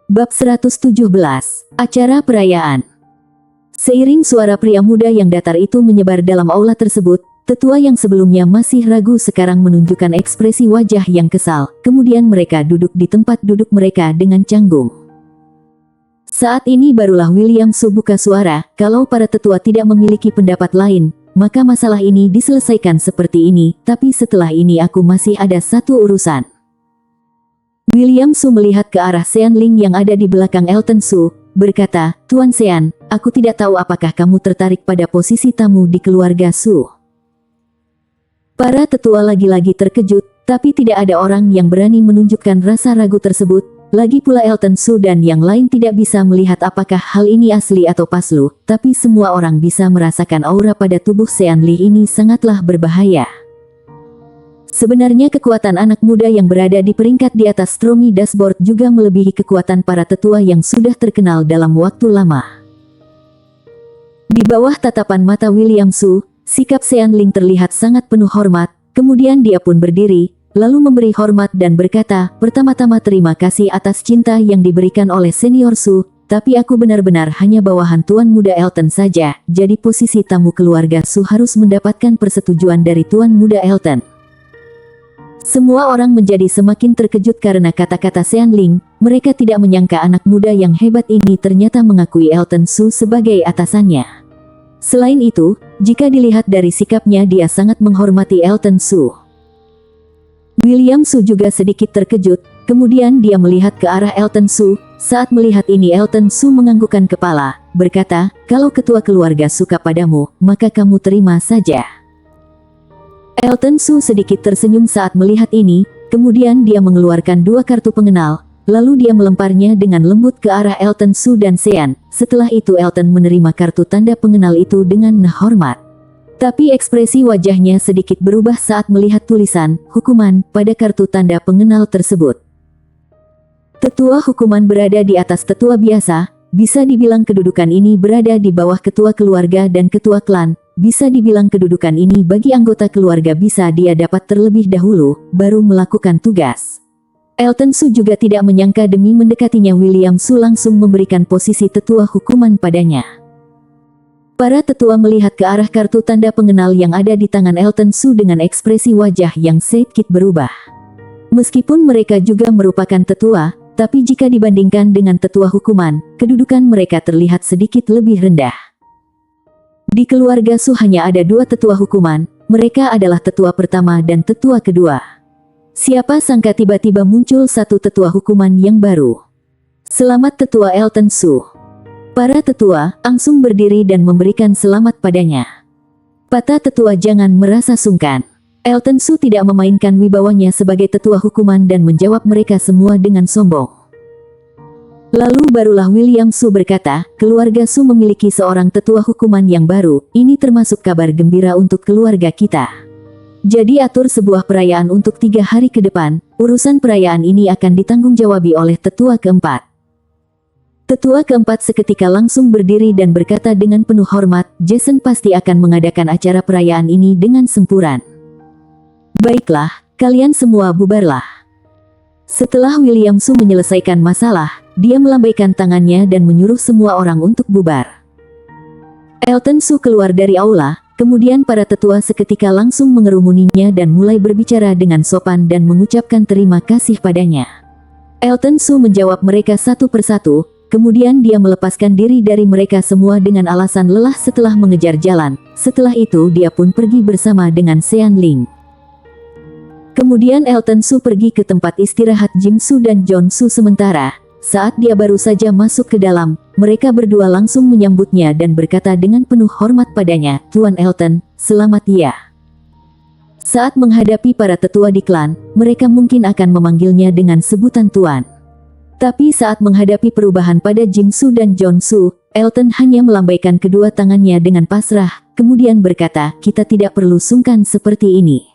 Bab 117, Acara Perayaan. Seiring suara pria muda yang datar itu menyebar dalam aula tersebut, tetua yang sebelumnya masih ragu sekarang menunjukkan ekspresi wajah yang kesal. Kemudian mereka duduk di tempat duduk mereka dengan canggung. Saat ini barulah William Su buka suara, kalau para tetua tidak memiliki pendapat lain, maka masalah ini diselesaikan seperti ini, tapi setelah ini aku masih ada satu urusan. William Su melihat ke arah Sean Ling yang ada di belakang Elton Su, berkata, "Tuan Sean, aku tidak tahu apakah kamu tertarik pada posisi tamu di keluarga Su." Para tetua lagi-lagi terkejut, tapi tidak ada orang yang berani menunjukkan rasa ragu tersebut. Lagi pula Elton Su dan yang lain tidak bisa melihat apakah hal ini asli atau palsu, tapi semua orang bisa merasakan aura pada tubuh Sean Ling ini sangatlah berbahaya. Sebenarnya kekuatan anak muda yang berada di peringkat di atas Stormy Dashboard juga melebihi kekuatan para tetua yang sudah terkenal dalam waktu lama. Di bawah tatapan mata William Su, sikap Sean Ling terlihat sangat penuh hormat, kemudian dia pun berdiri, lalu memberi hormat dan berkata, "Pertama-tama terima kasih atas cinta yang diberikan oleh Senior Su, tapi aku benar-benar hanya bawahan Tuan Muda Elton saja, jadi posisi tamu keluarga Su harus mendapatkan persetujuan dari Tuan Muda Elton." Semua orang menjadi semakin terkejut karena kata-kata Sean Ling. Mereka tidak menyangka anak muda yang hebat ini ternyata mengakui Elton Su sebagai atasannya. Selain itu, jika dilihat dari sikapnya dia sangat menghormati Elton Su. William Su juga sedikit terkejut, kemudian dia melihat ke arah Elton Su. Saat melihat ini Elton Su menganggukkan kepala, berkata, "Kalau ketua keluarga suka padamu, maka kamu terima saja." Elton Su sedikit tersenyum saat melihat ini, kemudian dia mengeluarkan dua kartu pengenal, lalu dia melemparnya dengan lembut ke arah Elton Su dan Sean. Setelah itu Elton menerima kartu tanda pengenal itu dengan hormat. Tapi ekspresi wajahnya sedikit berubah saat melihat tulisan, "Hukuman," pada kartu tanda pengenal tersebut. Tetua hukuman berada di atas tetua biasa, bisa dibilang kedudukan ini berada di bawah ketua keluarga dan ketua klan. Bisa dibilang kedudukan ini bagi anggota keluarga bisa dia dapat terlebih dahulu, baru melakukan tugas. Elton Su juga tidak menyangka demi mendekatinya William Su langsung memberikan posisi tetua hukuman padanya. Para tetua melihat ke arah kartu tanda pengenal yang ada di tangan Elton Su dengan ekspresi wajah yang sedikit berubah. Meskipun mereka juga merupakan tetua, tapi jika dibandingkan dengan tetua hukuman, kedudukan mereka terlihat sedikit lebih rendah. Di keluarga Su hanya ada dua tetua hukuman, mereka adalah tetua pertama dan tetua kedua. Siapa sangka tiba-tiba muncul satu tetua hukuman yang baru. "Selamat tetua Elton Su." Para tetua langsung berdiri dan memberikan selamat padanya. Kata tetua jangan merasa sungkan. Elton Su tidak memainkan wibawanya sebagai tetua hukuman dan menjawab mereka semua dengan sombong. Lalu barulah William Su berkata, "Keluarga Su memiliki seorang tetua hukuman yang baru, ini termasuk kabar gembira untuk keluarga kita. Jadi atur sebuah perayaan untuk 3 hari ke depan, urusan perayaan ini akan ditanggung-jawabi oleh tetua keempat." Tetua keempat seketika langsung berdiri dan berkata dengan penuh hormat, "Jason pasti akan mengadakan acara perayaan ini dengan sempuran. Baiklah, kalian semua bubarlah." Setelah William Su menyelesaikan masalah, dia melambaikan tangannya dan menyuruh semua orang untuk bubar. Elton Su keluar dari aula, kemudian para tetua seketika langsung mengerumuninya dan mulai berbicara dengan sopan dan mengucapkan terima kasih padanya. Elton Su menjawab mereka satu persatu, kemudian dia melepaskan diri dari mereka semua dengan alasan lelah setelah mengejar jalan. Setelah itu dia pun pergi bersama dengan Sean Ling. Kemudian Elton Su pergi ke tempat istirahat Jim Su dan John Su sementara. Saat dia baru saja masuk ke dalam, mereka berdua langsung menyambutnya dan berkata dengan penuh hormat padanya, "Tuan Elton, selamat ya." Saat menghadapi para tetua di klan, mereka mungkin akan memanggilnya dengan sebutan Tuan. Tapi saat menghadapi perubahan pada Jim Su dan John Su, Elton hanya melambaikan kedua tangannya dengan pasrah, kemudian berkata, "Kita tidak perlu sungkan seperti ini."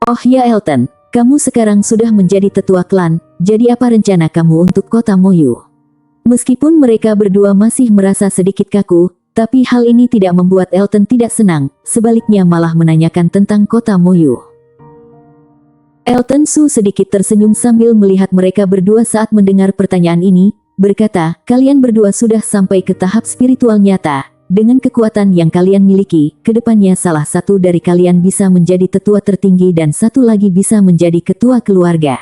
"Oh ya Elton, kamu sekarang sudah menjadi tetua klan, jadi apa rencana kamu untuk kota Moyu?" Meskipun mereka berdua masih merasa sedikit kaku, tapi hal ini tidak membuat Elton tidak senang, sebaliknya malah menanyakan tentang kota Moyu. Elton Su sedikit tersenyum sambil melihat mereka berdua saat mendengar pertanyaan ini, berkata, kalian berdua sudah sampai ke tahap spiritual nyata. Dengan kekuatan yang kalian miliki, kedepannya salah satu dari kalian bisa menjadi tetua tertinggi dan satu lagi bisa menjadi ketua keluarga.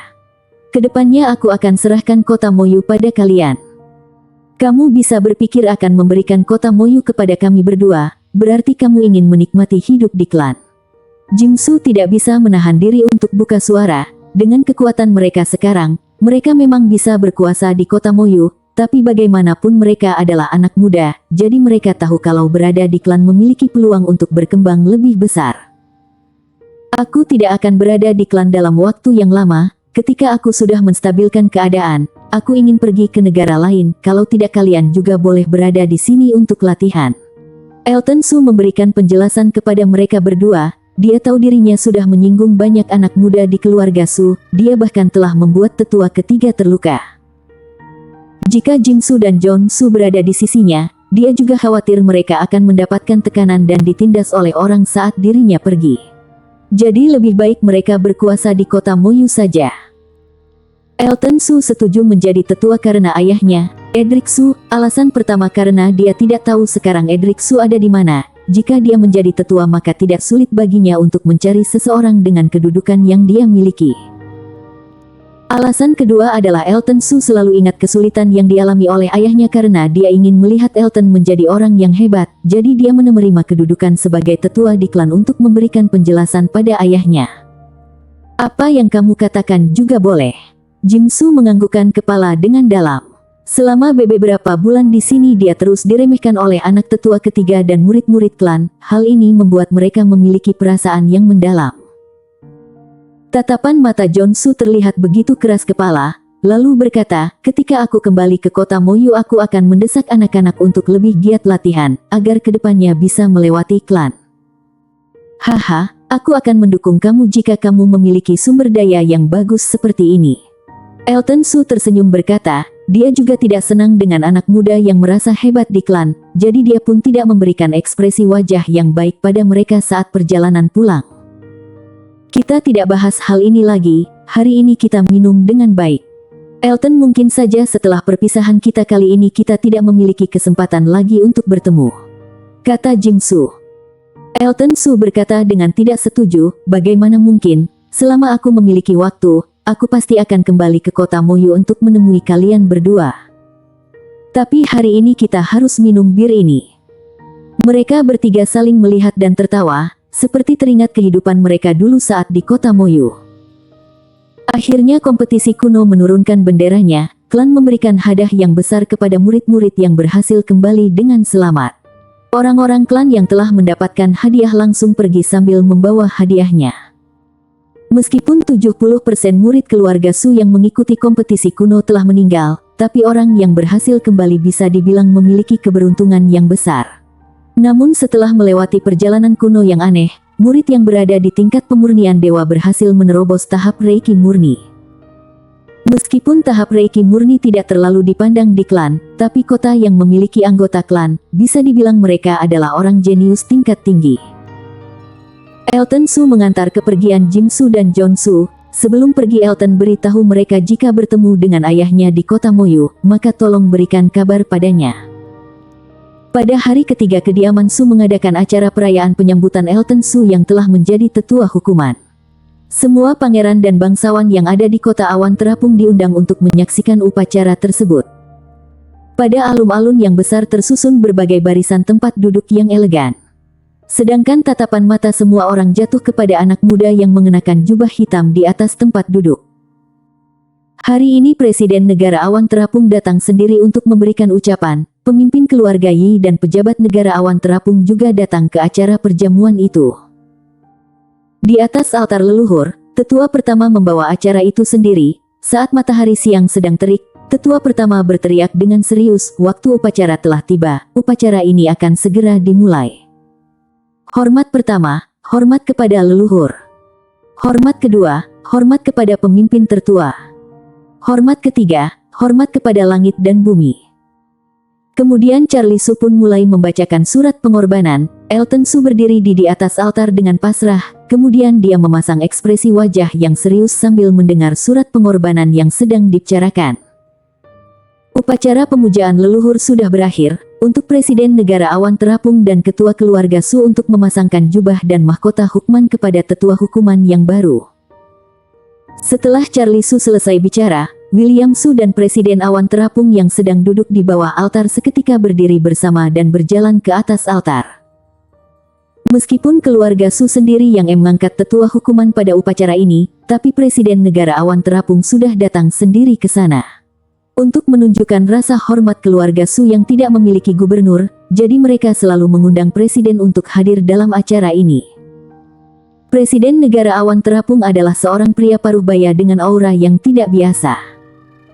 Kedepannya aku akan serahkan kota Moyu pada kalian. Kamu bisa berpikir akan memberikan kota Moyu kepada kami berdua, berarti kamu ingin menikmati hidup di klan. Jimsu tidak bisa menahan diri untuk buka suara. Dengan kekuatan mereka sekarang, mereka memang bisa berkuasa di kota Moyu. Tapi bagaimanapun mereka adalah anak muda, jadi mereka tahu kalau berada di klan memiliki peluang untuk berkembang lebih besar. Aku tidak akan berada di klan dalam waktu yang lama, ketika aku sudah menstabilkan keadaan, aku ingin pergi ke negara lain, kalau tidak kalian juga boleh berada di sini untuk latihan. Elton Su memberikan penjelasan kepada mereka berdua, dia tahu dirinya sudah menyinggung banyak anak muda di keluarga Su, dia bahkan telah membuat tetua ketiga terluka. Jika Jingsu dan John Su berada di sisinya, dia juga khawatir mereka akan mendapatkan tekanan dan ditindas oleh orang saat dirinya pergi. Jadi lebih baik mereka berkuasa di kota Moyu saja. Elton Su setuju menjadi tetua karena ayahnya, Edric Su. Alasan pertama karena dia tidak tahu sekarang Edric Su ada di mana. Jika dia menjadi tetua maka tidak sulit baginya untuk mencari seseorang dengan kedudukan yang dia miliki. Alasan kedua adalah Elton Su selalu ingat kesulitan yang dialami oleh ayahnya karena dia ingin melihat Elton menjadi orang yang hebat, jadi dia menerima kedudukan sebagai tetua di klan untuk memberikan penjelasan pada ayahnya. Apa yang kamu katakan juga boleh. Jimsu menganggukkan kepala dengan dalam. Selama beberapa bulan di sini dia terus diremehkan oleh anak tetua ketiga dan murid-murid klan, hal ini membuat mereka memiliki perasaan yang mendalam. Tatapan mata John Su terlihat begitu keras kepala, lalu berkata, ketika aku kembali ke kota Moyu aku akan mendesak anak-anak untuk lebih giat latihan, agar kedepannya bisa melewati klan. Haha, aku akan mendukung kamu jika kamu memiliki sumber daya yang bagus seperti ini. Elton Su tersenyum berkata, dia juga tidak senang dengan anak muda yang merasa hebat di klan, jadi dia pun tidak memberikan ekspresi wajah yang baik pada mereka saat perjalanan pulang. Kita tidak bahas hal ini lagi, hari ini kita minum dengan baik. Elton, mungkin saja setelah perpisahan kita kali ini kita tidak memiliki kesempatan lagi untuk bertemu, kata Jimsu. Elton Su berkata dengan tidak setuju, bagaimana mungkin, selama aku memiliki waktu, aku pasti akan kembali ke kota Moyu untuk menemui kalian berdua. Tapi hari ini kita harus minum bir ini. Mereka bertiga saling melihat dan tertawa, seperti teringat kehidupan mereka dulu saat di kota Moyu. Akhirnya kompetisi kuno menurunkan benderanya, klan memberikan hadiah yang besar kepada murid-murid yang berhasil kembali dengan selamat. Orang-orang klan yang telah mendapatkan hadiah langsung pergi sambil membawa hadiahnya. Meskipun 70% murid keluarga Su yang mengikuti kompetisi kuno telah meninggal, tapi orang yang berhasil kembali bisa dibilang memiliki keberuntungan yang besar. Namun setelah melewati perjalanan kuno yang aneh, murid yang berada di tingkat pemurnian dewa berhasil menerobos tahap Reiki murni. Meskipun tahap Reiki murni tidak terlalu dipandang di klan, tapi kota yang memiliki anggota klan, bisa dibilang mereka adalah orang jenius tingkat tinggi. Elton Su mengantar kepergian Jimsu dan John Su. Sebelum pergi Elton beritahu mereka jika bertemu dengan ayahnya di kota Moyu, maka tolong berikan kabar padanya. Pada hari ketiga kediaman Su mengadakan acara perayaan penyambutan Elton Su yang telah menjadi tetua hukuman. Semua pangeran dan bangsawan yang ada di kota awan terapung diundang untuk menyaksikan upacara tersebut. Pada alun-alun yang besar tersusun berbagai barisan tempat duduk yang elegan. Sedangkan tatapan mata semua orang jatuh kepada anak muda yang mengenakan jubah hitam di atas tempat duduk. Hari ini Presiden Negara Awan Terapung datang sendiri untuk memberikan ucapan. Pemimpin keluarga Yi dan pejabat negara Awan Terapung juga datang ke acara perjamuan itu. Di atas altar leluhur, tetua pertama membawa acara itu sendiri. Saat matahari siang sedang terik, tetua pertama berteriak dengan serius, waktu upacara telah tiba, upacara ini akan segera dimulai. Hormat pertama, hormat kepada leluhur. Hormat kedua, hormat kepada pemimpin tertua. Hormat ketiga, hormat kepada langit dan bumi. Kemudian Charlie Su pun mulai membacakan surat pengorbanan. Elton Su berdiri di atas altar dengan pasrah, kemudian dia memasang ekspresi wajah yang serius sambil mendengar surat pengorbanan yang sedang dibicarakan. Upacara pemujaan leluhur sudah berakhir, untuk Presiden Negara Awan Terapung dan Ketua Keluarga Su untuk memasangkan jubah dan mahkota hukman kepada tetua hukuman yang baru. Setelah Charlie Su selesai bicara, William Su dan Presiden Awan Terapung yang sedang duduk di bawah altar seketika berdiri bersama dan berjalan ke atas altar. Meskipun keluarga Su sendiri yang mengangkat tetua hukuman pada upacara ini, tapi Presiden Negara Awan Terapung sudah datang sendiri ke sana. Untuk menunjukkan rasa hormat keluarga Su yang tidak memiliki gubernur, jadi mereka selalu mengundang Presiden untuk hadir dalam acara ini. Presiden Negara Awan Terapung adalah seorang pria paruh baya dengan aura yang tidak biasa.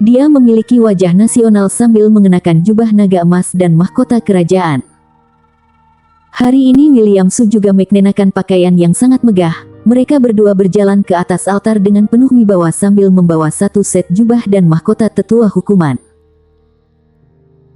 Dia memiliki wajah nasional sambil mengenakan jubah naga emas dan mahkota kerajaan. Hari ini William Su juga mengenakan pakaian yang sangat megah. Mereka berdua berjalan ke atas altar dengan penuh wibawa sambil membawa satu set jubah dan mahkota tetua hukuman.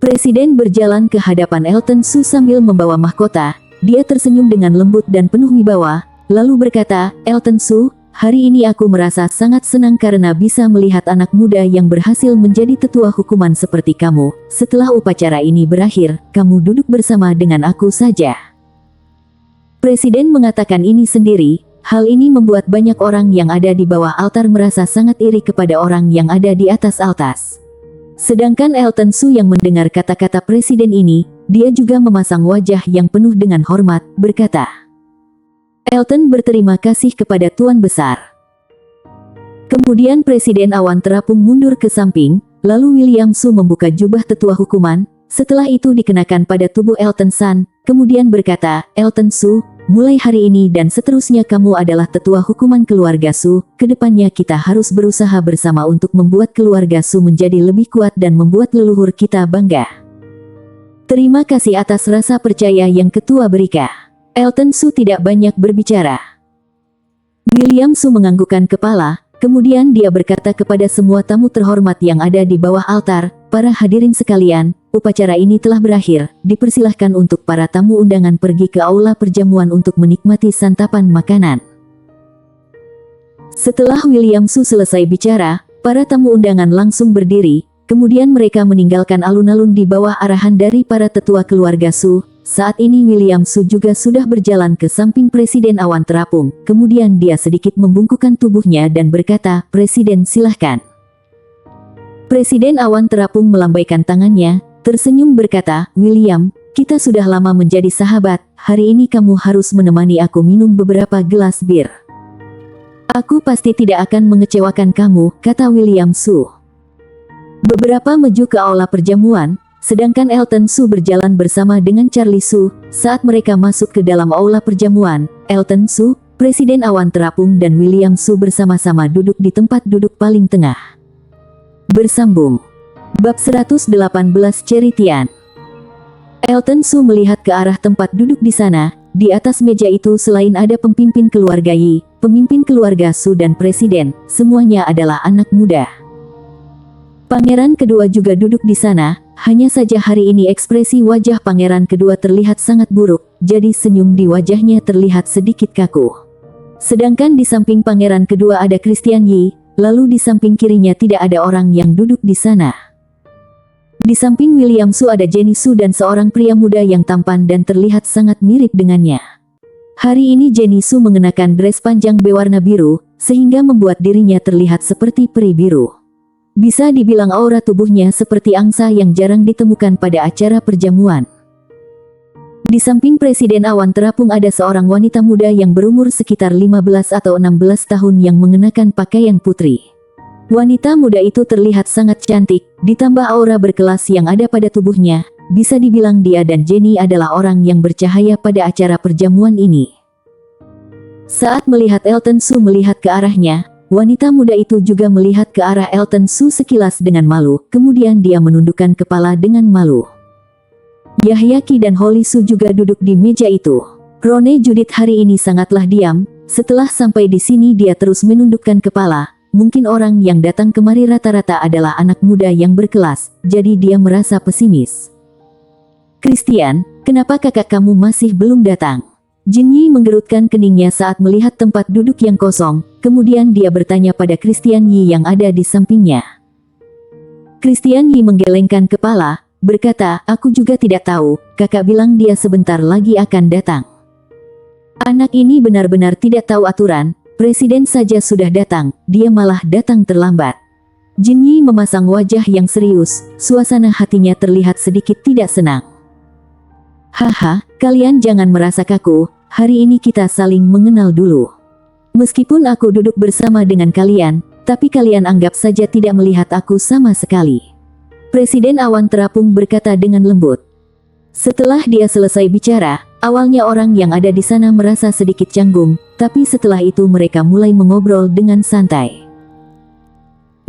Presiden berjalan ke hadapan Elton Su sambil membawa mahkota. Dia tersenyum dengan lembut dan penuh wibawa, lalu berkata, "Elton Su, hari ini aku merasa sangat senang karena bisa melihat anak muda yang berhasil menjadi tetua hukuman seperti kamu. Setelah upacara ini berakhir, kamu duduk bersama dengan aku saja." Presiden mengatakan ini sendiri. Hal ini membuat banyak orang yang ada di bawah altar merasa sangat iri kepada orang yang ada di atas altar. Sedangkan Elton Su yang mendengar kata-kata presiden ini, dia juga memasang wajah yang penuh dengan hormat, berkata, "Elton berterima kasih kepada Tuan Besar." Kemudian Presiden Awan Terapung mundur ke samping, lalu William Su membuka jubah tetua hukuman, setelah itu dikenakan pada tubuh Elton San, kemudian berkata, "Elton Su, mulai hari ini dan seterusnya kamu adalah tetua hukuman keluarga Su, kedepannya kita harus berusaha bersama untuk membuat keluarga Su menjadi lebih kuat dan membuat leluhur kita bangga. Terima kasih atas rasa percaya yang ketua berikan." Elton Su tidak banyak berbicara. William Su menganggukkan kepala, kemudian dia berkata kepada semua tamu terhormat yang ada di bawah altar, "Para hadirin sekalian, upacara ini telah berakhir, dipersilahkan untuk para tamu undangan pergi ke aula perjamuan untuk menikmati santapan makanan." Setelah William Su selesai bicara, para tamu undangan langsung berdiri, kemudian mereka meninggalkan alun-alun di bawah arahan dari para tetua keluarga Su. Saat ini William Su juga sudah berjalan ke samping Presiden Awan Terapung, kemudian dia sedikit membungkukkan tubuhnya dan berkata, "Presiden silahkan." Presiden Awan Terapung melambaikan tangannya, tersenyum berkata, "William, kita sudah lama menjadi sahabat, hari ini kamu harus menemani aku minum beberapa gelas bir." "Aku pasti tidak akan mengecewakan kamu," kata William Su. Beberapa maju ke aula perjamuan, sedangkan Elton Su berjalan bersama dengan Charlie Su. Saat mereka masuk ke dalam aula perjamuan, Elton Su, Presiden Awan Terapung dan William Su bersama-sama duduk di tempat duduk paling tengah. Bersambung. Bab 118 Ceritian. Elton Su melihat ke arah tempat duduk di sana. Di atas meja itu selain ada pemimpin keluarga Yi, pemimpin keluarga Su dan presiden, semuanya adalah anak muda. Pangeran kedua juga duduk di sana, hanya saja hari ini ekspresi wajah pangeran kedua terlihat sangat buruk, jadi senyum di wajahnya terlihat sedikit kaku. Sedangkan di samping pangeran kedua ada Christian Yi, lalu di samping kirinya tidak ada orang yang duduk di sana. Di samping William Su ada Jenny Su dan seorang pria muda yang tampan dan terlihat sangat mirip dengannya. Hari ini Jenny Su mengenakan dress panjang berwarna biru, sehingga membuat dirinya terlihat seperti peri biru. Bisa dibilang aura tubuhnya seperti angsa yang jarang ditemukan pada acara perjamuan. Di samping Presiden Awan Terapung ada seorang wanita muda yang berumur sekitar 15 atau 16 tahun yang mengenakan pakaian putri. Wanita muda itu terlihat sangat cantik, ditambah aura berkelas yang ada pada tubuhnya, bisa dibilang dia dan Jenny adalah orang yang bercahaya pada acara perjamuan ini. Saat melihat Elton Su melihat ke arahnya, wanita muda itu juga melihat ke arah Elton Su sekilas dengan malu, kemudian dia menundukkan kepala dengan malu. Yahyaki dan Holly Su juga duduk di meja itu. Rone Judith hari ini sangatlah diam, setelah sampai di sini dia terus menundukkan kepala, mungkin orang yang datang kemari rata-rata adalah anak muda yang berkelas, jadi dia merasa pesimis. "Christian, kenapa kakak kamu masih belum datang?" Jin Yi menggerutkan keningnya saat melihat tempat duduk yang kosong, kemudian dia bertanya pada Christian Yi yang ada di sampingnya. Christian Yi menggelengkan kepala, berkata, aku juga tidak tahu, kakak bilang dia sebentar lagi akan datang. Anak ini benar-benar tidak tahu aturan, presiden saja sudah datang, dia malah datang terlambat. Jin Yi memasang wajah yang serius, suasana hatinya terlihat sedikit tidak senang. Haha, kalian jangan merasa kaku, hari ini kita saling mengenal dulu. Meskipun aku duduk bersama dengan kalian, tapi kalian anggap saja tidak melihat aku sama sekali. Presiden Awan Terapung berkata dengan lembut. Setelah dia selesai bicara, awalnya orang yang ada di sana merasa sedikit canggung, tapi setelah itu mereka mulai mengobrol dengan santai.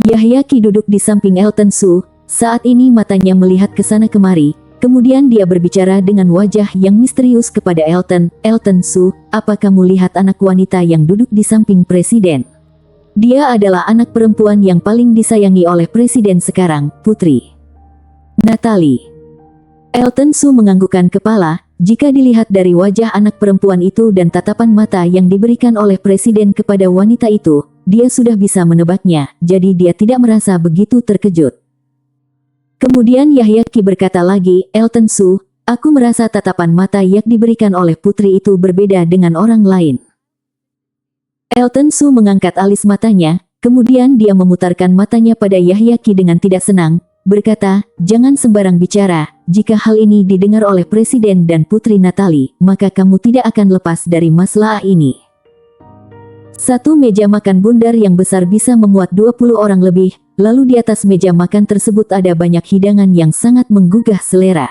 Yahya Qi duduk di samping Elton Su, saat ini matanya melihat ke sana kemari. Kemudian dia berbicara dengan wajah yang misterius kepada Elton. Elton Su, apa kamu lihat anak wanita yang duduk di samping presiden? Dia adalah anak perempuan yang paling disayangi oleh presiden sekarang, Putri Natalie. Elton Su menganggukkan kepala. Jika dilihat dari wajah anak perempuan itu dan tatapan mata yang diberikan oleh presiden kepada wanita itu, dia sudah bisa menebaknya, jadi dia tidak merasa begitu terkejut. Kemudian Yahya Qi berkata lagi, Elton Su, aku merasa tatapan mata yang diberikan oleh putri itu berbeda dengan orang lain. Elton Su mengangkat alis matanya, kemudian dia memutarkan matanya pada Yahya Qi dengan tidak senang, berkata, jangan sembarang bicara, jika hal ini didengar oleh Presiden dan Putri Natalie, maka kamu tidak akan lepas dari masalah ini. Satu meja makan bundar yang besar bisa memuat 20 orang lebih, lalu di atas meja makan tersebut ada banyak hidangan yang sangat menggugah selera.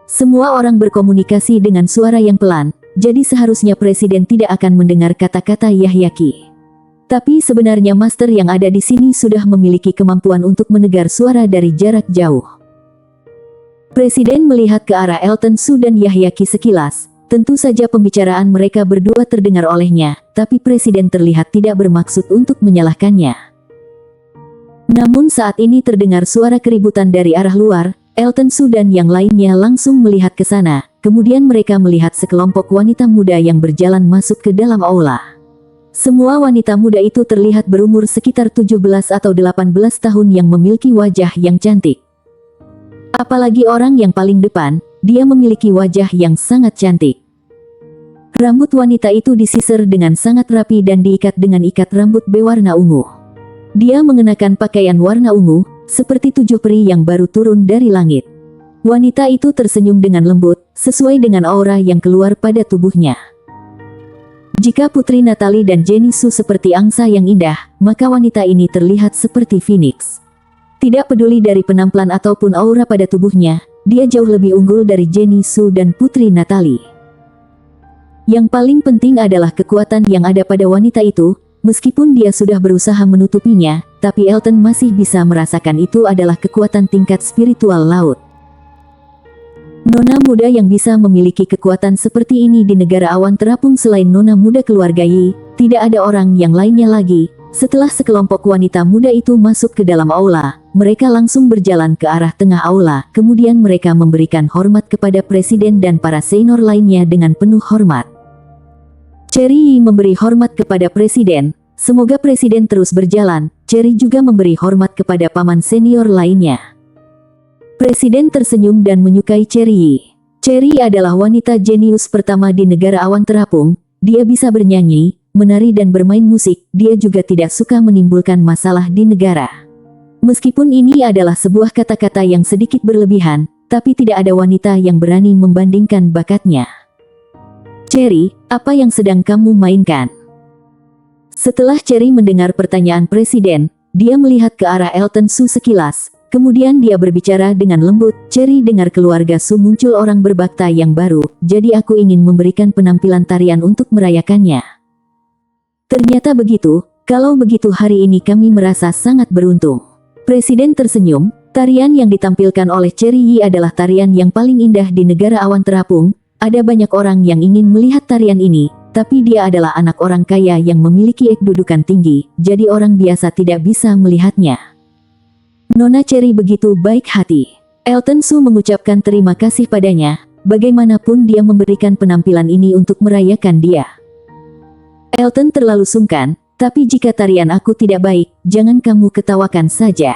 Semua orang berkomunikasi dengan suara yang pelan, jadi seharusnya Presiden tidak akan mendengar kata-kata Yahya Qi. Tapi sebenarnya master yang ada di sini sudah memiliki kemampuan untuk mendengar suara dari jarak jauh. Presiden melihat ke arah Elton Su dan Yahya Qi sekilas. Tentu saja pembicaraan mereka berdua terdengar olehnya, tapi Presiden terlihat tidak bermaksud untuk menyalahkannya. Namun saat ini terdengar suara keributan dari arah luar, Elton Su dan yang lainnya langsung melihat ke sana, kemudian mereka melihat sekelompok wanita muda yang berjalan masuk ke dalam aula. Semua wanita muda itu terlihat berumur sekitar 17 atau 18 tahun yang memiliki wajah yang cantik. Apalagi orang yang paling depan, dia memiliki wajah yang sangat cantik. Rambut wanita itu disisir dengan sangat rapi dan diikat dengan ikat rambut berwarna ungu. Dia mengenakan pakaian warna ungu, seperti 7 peri yang baru turun dari langit. Wanita itu tersenyum dengan lembut, sesuai dengan aura yang keluar pada tubuhnya. Jika Putri Natalie dan Jenny Su seperti angsa yang indah, maka wanita ini terlihat seperti phoenix. Tidak peduli dari penampilan ataupun aura pada tubuhnya, dia jauh lebih unggul dari Jenny Su dan Putri Natalie. Yang paling penting adalah kekuatan yang ada pada wanita itu, meskipun dia sudah berusaha menutupinya, tapi Elton masih bisa merasakan itu adalah kekuatan tingkat spiritual laut. Nona muda yang bisa memiliki kekuatan seperti ini di negara awan terapung selain nona muda keluarga Yi, tidak ada orang yang lainnya lagi. Setelah sekelompok wanita muda itu masuk ke dalam aula, mereka langsung berjalan ke arah tengah aula, kemudian mereka memberikan hormat kepada Presiden dan para senior lainnya dengan penuh hormat. Cherry memberi hormat kepada Presiden, semoga Presiden terus berjalan. Cherry juga memberi hormat kepada paman senior lainnya. Presiden tersenyum dan menyukai Cherry. Cherry adalah wanita jenius pertama di negara awan terapung, dia bisa bernyanyi, menari dan bermain musik, dia juga tidak suka menimbulkan masalah di negara. Meskipun ini adalah sebuah kata-kata yang sedikit berlebihan, tapi tidak ada wanita yang berani membandingkan bakatnya. Cherry, apa yang sedang kamu mainkan? Setelah Cherry mendengar pertanyaan Presiden, dia melihat ke arah Elton Su sekilas, kemudian dia berbicara dengan lembut, Cherry dengar keluarga Su muncul orang berbakta yang baru, jadi aku ingin memberikan penampilan tarian untuk merayakannya. Ternyata begitu, kalau begitu hari ini kami merasa sangat beruntung. Presiden tersenyum, tarian yang ditampilkan oleh Cherry Yi adalah tarian yang paling indah di negara awan terapung. Ada banyak orang yang ingin melihat tarian ini, tapi dia adalah anak orang kaya yang memiliki kedudukan tinggi, jadi orang biasa tidak bisa melihatnya. Nona Cherry begitu baik hati. Elton Su mengucapkan terima kasih padanya, bagaimanapun dia memberikan penampilan ini untuk merayakan dia. Elton terlalu sungkan, tapi jika tarian aku tidak baik, jangan kamu ketawakan saja.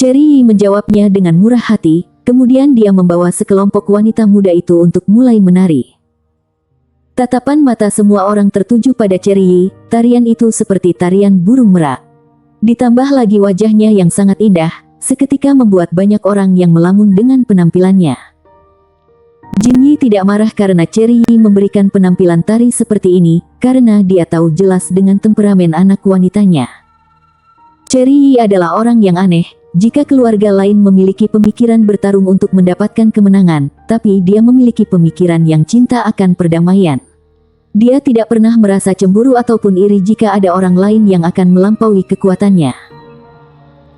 Cherry Yi menjawabnya dengan murah hati, kemudian dia membawa sekelompok wanita muda itu untuk mulai menari. Tatapan mata semua orang tertuju pada Cherry Yi, tarian itu seperti tarian burung merak. Ditambah lagi wajahnya yang sangat indah, seketika membuat banyak orang yang melamun dengan penampilannya. Jin Yi tidak marah karena Cherry Yi memberikan penampilan tari seperti ini, karena dia tahu jelas dengan temperamen anak wanitanya. Cherry Yi adalah orang yang aneh, jika keluarga lain memiliki pemikiran bertarung untuk mendapatkan kemenangan, tapi dia memiliki pemikiran yang cinta akan perdamaian. Dia tidak pernah merasa cemburu ataupun iri jika ada orang lain yang akan melampaui kekuatannya.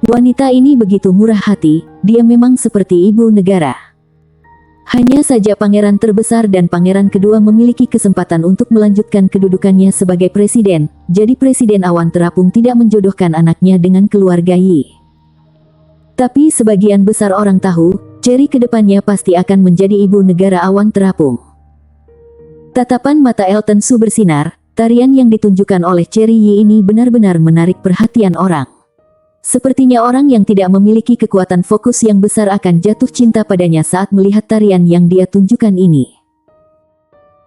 Wanita ini begitu murah hati, dia memang seperti ibu negara. Hanya saja pangeran terbesar dan pangeran kedua memiliki kesempatan untuk melanjutkan kedudukannya sebagai presiden, jadi Presiden Awan Terapung tidak menjodohkan anaknya dengan keluarga Yi. Tapi sebagian besar orang tahu, Cherry kedepannya pasti akan menjadi ibu negara Awan Terapung. Tatapan mata Elton Su bersinar, tarian yang ditunjukkan oleh Cherry Yi ini benar-benar menarik perhatian orang. Sepertinya orang yang tidak memiliki kekuatan fokus yang besar akan jatuh cinta padanya saat melihat tarian yang dia tunjukkan ini.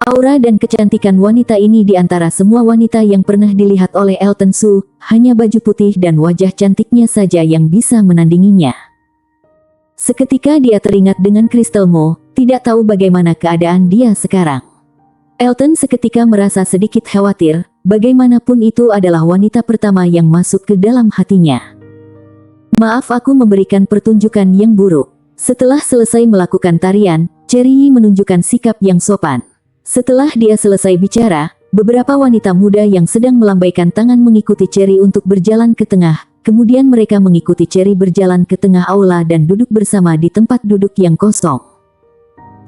Aura dan kecantikan wanita ini di antara semua wanita yang pernah dilihat oleh Elton Su, hanya baju putih dan wajah cantiknya saja yang bisa menandinginya. Seketika dia teringat dengan Crystal Mo, tidak tahu bagaimana keadaan dia sekarang. Elton seketika merasa sedikit khawatir, bagaimanapun itu adalah wanita pertama yang masuk ke dalam hatinya. Maaf aku memberikan pertunjukan yang buruk. Setelah selesai melakukan tarian, Cherry Yi menunjukkan sikap yang sopan. Setelah dia selesai bicara, beberapa wanita muda yang sedang melambaikan tangan mengikuti Cherry untuk berjalan ke tengah, kemudian mereka mengikuti Cherry berjalan ke tengah aula dan duduk bersama di tempat duduk yang kosong.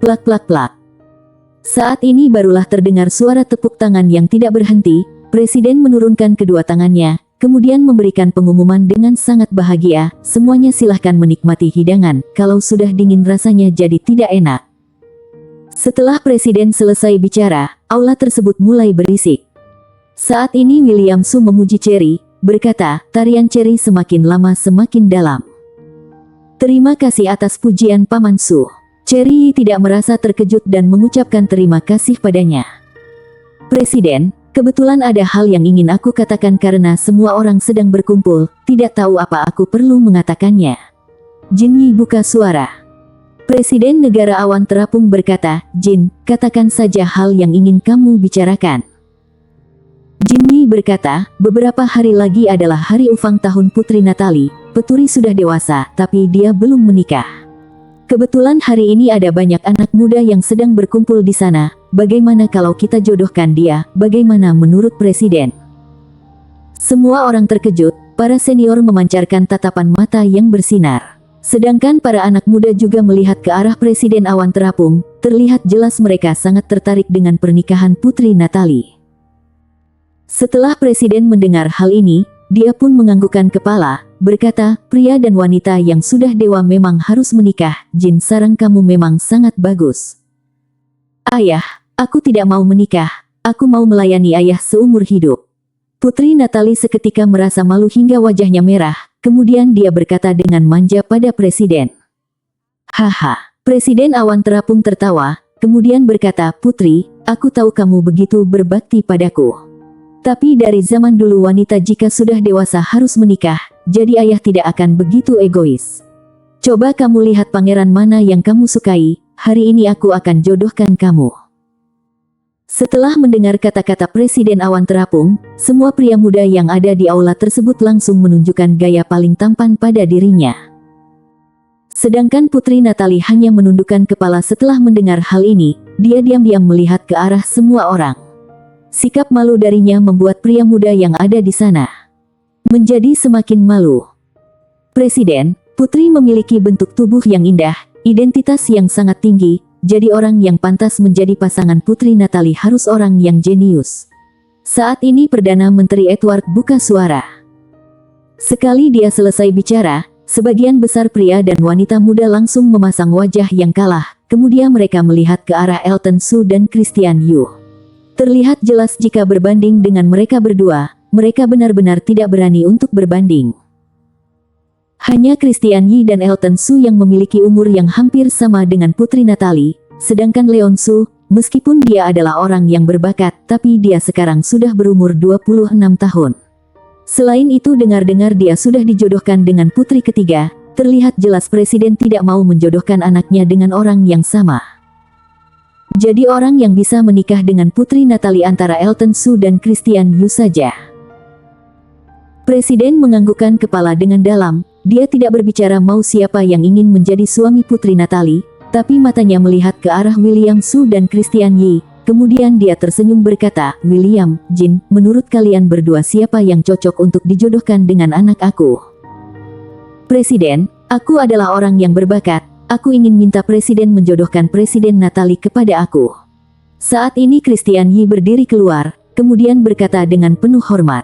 Plak plak plak. Saat ini barulah terdengar suara tepuk tangan yang tidak berhenti. Presiden menurunkan kedua tangannya, kemudian memberikan pengumuman dengan sangat bahagia, semuanya silahkan menikmati hidangan, kalau sudah dingin rasanya jadi tidak enak. Setelah Presiden selesai bicara, aula tersebut mulai berisik. Saat ini William Su memuji Cherry, berkata, tarian Cherry semakin lama semakin dalam. Terima kasih atas pujian Paman Su. Cherry tidak merasa terkejut dan mengucapkan terima kasih padanya. Presiden, kebetulan ada hal yang ingin aku katakan karena semua orang sedang berkumpul, tidak tahu apa aku perlu mengatakannya. Jin Yi buka suara. Presiden Negara Awan Terapung berkata, Jin, katakan saja hal yang ingin kamu bicarakan. Jin Yi berkata, beberapa hari lagi adalah hari Ufang tahun Putri Natali, Peturi sudah dewasa, tapi dia belum menikah. Kebetulan hari ini ada banyak anak muda yang sedang berkumpul di sana, bagaimana kalau kita jodohkan dia, bagaimana menurut Presiden? Semua orang terkejut, para senior memancarkan tatapan mata yang bersinar. Sedangkan para anak muda juga melihat ke arah Presiden Awan Terapung, terlihat jelas mereka sangat tertarik dengan pernikahan Putri Natali. Setelah Presiden mendengar hal ini, dia pun menganggukkan kepala, berkata, pria dan wanita yang sudah dewa memang harus menikah, Jin sarang kamu memang sangat bagus. Ayah, aku tidak mau menikah, aku mau melayani ayah seumur hidup. Putri Natali seketika merasa malu hingga wajahnya merah, kemudian dia berkata dengan manja pada Presiden. Haha, Presiden Awan Terapung tertawa, kemudian berkata, Putri, aku tahu kamu begitu berbakti padaku. Tapi dari zaman dulu wanita jika sudah dewasa harus menikah, jadi ayah tidak akan begitu egois. Coba kamu lihat pangeran mana yang kamu sukai, hari ini aku akan jodohkan kamu. Setelah mendengar kata-kata Presiden Awan Terapung, semua pria muda yang ada di aula tersebut langsung menunjukkan gaya paling tampan pada dirinya. Sedangkan Putri Natali hanya menundukkan kepala setelah mendengar hal ini, dia diam-diam melihat ke arah semua orang. Sikap malu darinya membuat pria muda yang ada di sana menjadi semakin malu. Presiden, Putri memiliki bentuk tubuh yang indah, identitas yang sangat tinggi, jadi orang yang pantas menjadi pasangan Putri Natali harus orang yang jenius. Saat ini Perdana Menteri Edward buka suara. Sekali dia selesai bicara, sebagian besar pria dan wanita muda langsung memasang wajah yang kalah, kemudian mereka melihat ke arah Elton Su dan Christian Yu. Terlihat jelas jika berbanding dengan mereka berdua, mereka benar-benar tidak berani untuk berbanding. Hanya Christian Yi dan Elton Su yang memiliki umur yang hampir sama dengan Putri Natalie, sedangkan Leon Su, meskipun dia adalah orang yang berbakat, tapi dia sekarang sudah berumur 26 tahun. Selain itu dengar-dengar dia sudah dijodohkan dengan putri ketiga, terlihat jelas Presiden tidak mau menjodohkan anaknya dengan orang yang sama. Jadi orang yang bisa menikah dengan Putri Natalie antara Elton Su dan Christian Yu saja. Presiden menganggukkan kepala dengan dalam. Dia tidak berbicara mau siapa yang ingin menjadi suami Putri Natalie, tapi matanya melihat ke arah William Su dan Christian Yi. Kemudian dia tersenyum berkata, "William, Jin, menurut kalian berdua siapa yang cocok untuk dijodohkan dengan anak aku?" "Presiden, aku adalah orang yang berbakat. Aku ingin minta Presiden menjodohkan Presiden Natalie kepada aku." Saat ini Christian Yi berdiri keluar, kemudian berkata dengan penuh hormat.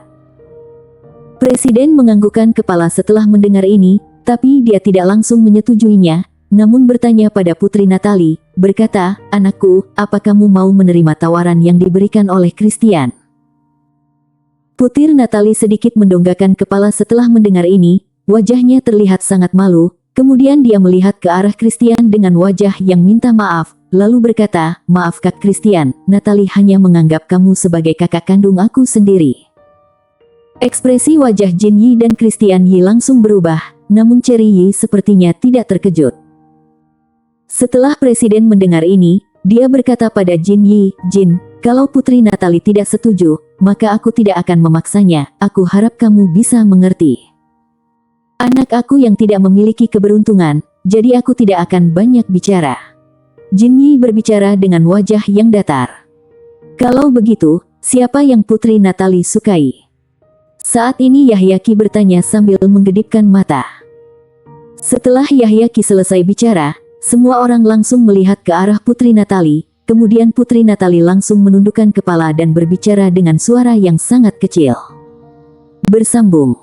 Presiden menganggukkan kepala setelah mendengar ini, tapi dia tidak langsung menyetujuinya, namun bertanya pada Putri Natalie, berkata, "Anakku, apa kamu mau menerima tawaran yang diberikan oleh Christian?" Putri Natalie sedikit mendongakkan kepala setelah mendengar ini, wajahnya terlihat sangat malu, kemudian dia melihat ke arah Christian dengan wajah yang minta maaf, lalu berkata, "Maaf Kak Christian, Natalie hanya menganggap kamu sebagai kakak kandung aku sendiri." Ekspresi wajah Jin Yi dan Christian Yi langsung berubah, namun Cherry Yi sepertinya tidak terkejut. Setelah Presiden mendengar ini, dia berkata pada Jin Yi, "Jin, kalau Putri Natalie tidak setuju, maka aku tidak akan memaksanya, aku harap kamu bisa mengerti. Anak aku yang tidak memiliki keberuntungan, jadi aku tidak akan banyak bicara." Jin Yi berbicara dengan wajah yang datar. "Kalau begitu, siapa yang Putri Natalie sukai?" Saat ini Yahya Qi bertanya sambil menggedipkan mata. Setelah Yahya Qi selesai bicara, semua orang langsung melihat ke arah Putri Natalie, kemudian Putri Natalie langsung menundukkan kepala dan berbicara dengan suara yang sangat kecil. Bersambung.